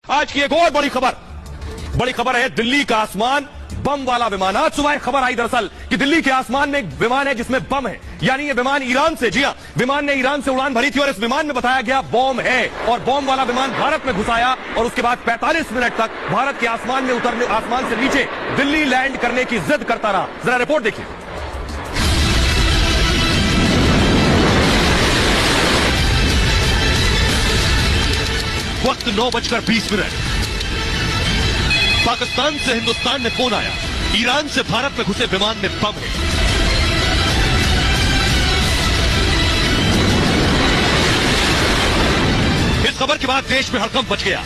आज की एक और बड़ी खबर है दिल्ली का आसमान बम वाला विमान। आज सुबह खबर आई दरअसल कि दिल्ली के आसमान में एक विमान है जिसमें बम है, यानी ये विमान ईरान से, जी हां, विमान ने ईरान से उड़ान भरी थी और इस विमान में बताया गया बम है और बम वाला विमान भारत में घुसाया और उसके बाद 45 मिनट तक भारत के आसमान में उतरने, आसमान से नीचे दिल्ली लैंड करने की जिद करता रहा। जरा रिपोर्ट देखिए। वक्त 9:20। पाकिस्तान से हिंदुस्तान में फोन आया, ईरान से भारत में घुसे विमान में बम है। इस खबर के बाद देश में हड़कंप मच गया।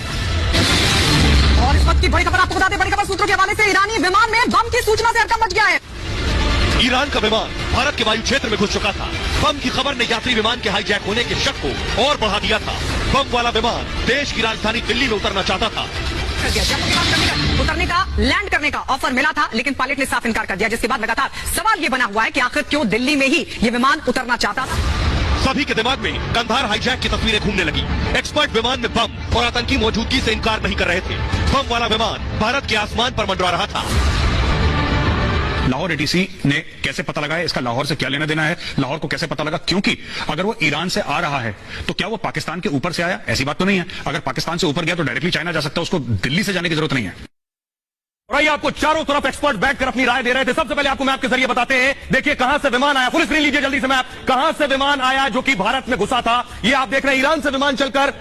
और इस वक्त की बड़ी खबर आपको बता दें, बड़ी खबर सूत्रों के हवाले से ईरानी विमान में बम की सूचना से हड़कंप मच गया है। ईरान का विमान भारत के वायु क्षेत्र में घुस चुका था। बम की खबर ने यात्री विमान के हाईजैक होने के शक को और बढ़ा दिया था। बम वाला विमान देश की राजधानी दिल्ली में उतरना चाहता था। उतरने का, लैंड करने का ऑफर मिला था, लेकिन पायलट ने साफ इनकार कर दिया, जिसके बाद लगातार सवाल ये बना हुआ है कि आखिर क्यों दिल्ली में ही ये विमान उतरना चाहता था। सभी के दिमाग में कंधार हाईजैक की तस्वीरें घूमने लगी। एक्सपर्ट विमान में बम और आतंकी मौजूदगी से इनकार नहीं कर रहे थे। बम वाला विमान भारत के आसमान पर मंडरा रहा था। लाहौर एटीसी ने कैसे पता लगाया, इसका लाहौर से क्या लेना देना है, लाहौर को कैसे पता लगा? क्योंकि अगर वो ईरान से आ रहा है तो क्या वो पाकिस्तान के ऊपर से आया? ऐसी बात तो नहीं है। अगर पाकिस्तान से ऊपर गया तो डायरेक्टली चाइना जा सकता है, उसको दिल्ली से जाने की जरूरत नहीं है। और आइए आपको चारों तरफ एक्सपर्ट बैठकर अपनी राय दे रहे थे। सबसे पहले आपको मैप के जरिए बताते हैं। देखिए कहां से विमान आया, फुल स्क्रीन लीजिए जल्दी से मैप। कहां से विमान आया जो कि भारत में घुसा था, ये आप देख रहे हैं। ईरान से विमान चलकर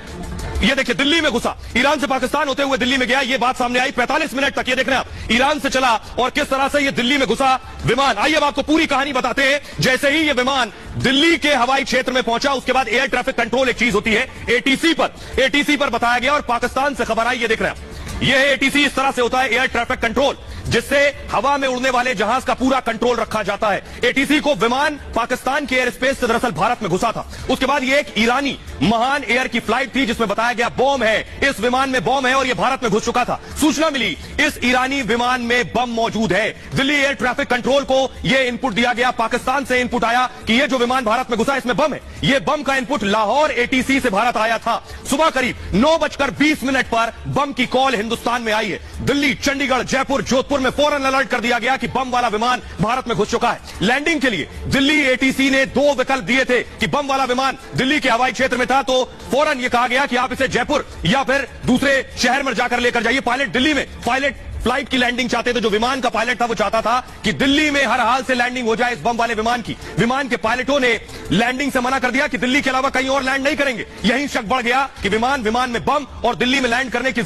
ये देखिए दिल्ली में घुसा, ईरान से पाकिस्तान होते हुए दिल्ली में गया। ये बात सामने आई 45 मिनट तक। ये देख रहे हैं आप, ईरान से चला और किस तरह से ये दिल्ली में घुसा विमान। आइए अब आपको पूरी कहानी बताते हैं। जैसे ही ये विमान दिल्ली के हवाई क्षेत्र में पहुंचा, उसके बाद एयर ट्रैफिक कंट्रोल एक चीज होती है, एटीसी पर बताया गया और पाकिस्तान से खबर आई। ये देख रहे हैं आप, ये है एटीसी। इस तरह से होता है एयर ट्रैफिक कंट्रोल, जिससे हवा में उड़ने वाले जहाज का पूरा कंट्रोल रखा जाता है। एटीसी को विमान पाकिस्तान के एयर स्पेस से दरअसल भारत में घुसा था। उसके बाद ये एक ईरानी महान एयर की फ्लाइट थी जिसमें बताया गया बम है, इस विमान में बम है और ये भारत में घुस चुका था। सूचना मिली इस ईरानी विमान में बम मौजूद है। दिल्ली एयर ट्रैफिक कंट्रोल को यह इनपुट दिया गया, पाकिस्तान से इनपुट आया कि ये जो विमान भारत में घुसा इसमें बम है। ये बम का इनपुट लाहौर एटीसी से भारत आया था। सुबह करीब 9:20 पर बम की कॉल हिंदुस्तान में आई है। दिल्ली, चंडीगढ़, जयपुर, जोधपुर में फौरन अलर्ट कर दिया गया कि बम वाला विमान भारत में घुस चुका है। लैंडिंग के लिए दिल्ली एटीसी ने 2 विकल्प दिए थे कि बम वाला विमान दिल्ली के हवाई क्षेत्र में था तो फौरन यह कहा गया कि आप इसे जयपुर या फिर दूसरे शहर में जाकर लेकर जाइए। पायलट दिल्ली में फ्लाइट की लैंडिंग चाहते थे। जो विमान का पायलट था वो चाहता था कि दिल्ली में हर हाल से लैंडिंग हो जाए इस बम वाले विमान की। विमान के पायलटों ने लैंडिंग से मना कर दिया कि दिल्ली के अलावा कहीं और लैंड नहीं करेंगे। यही शक बढ़ गया कि विमान में बम और दिल्ली में लैंड करने की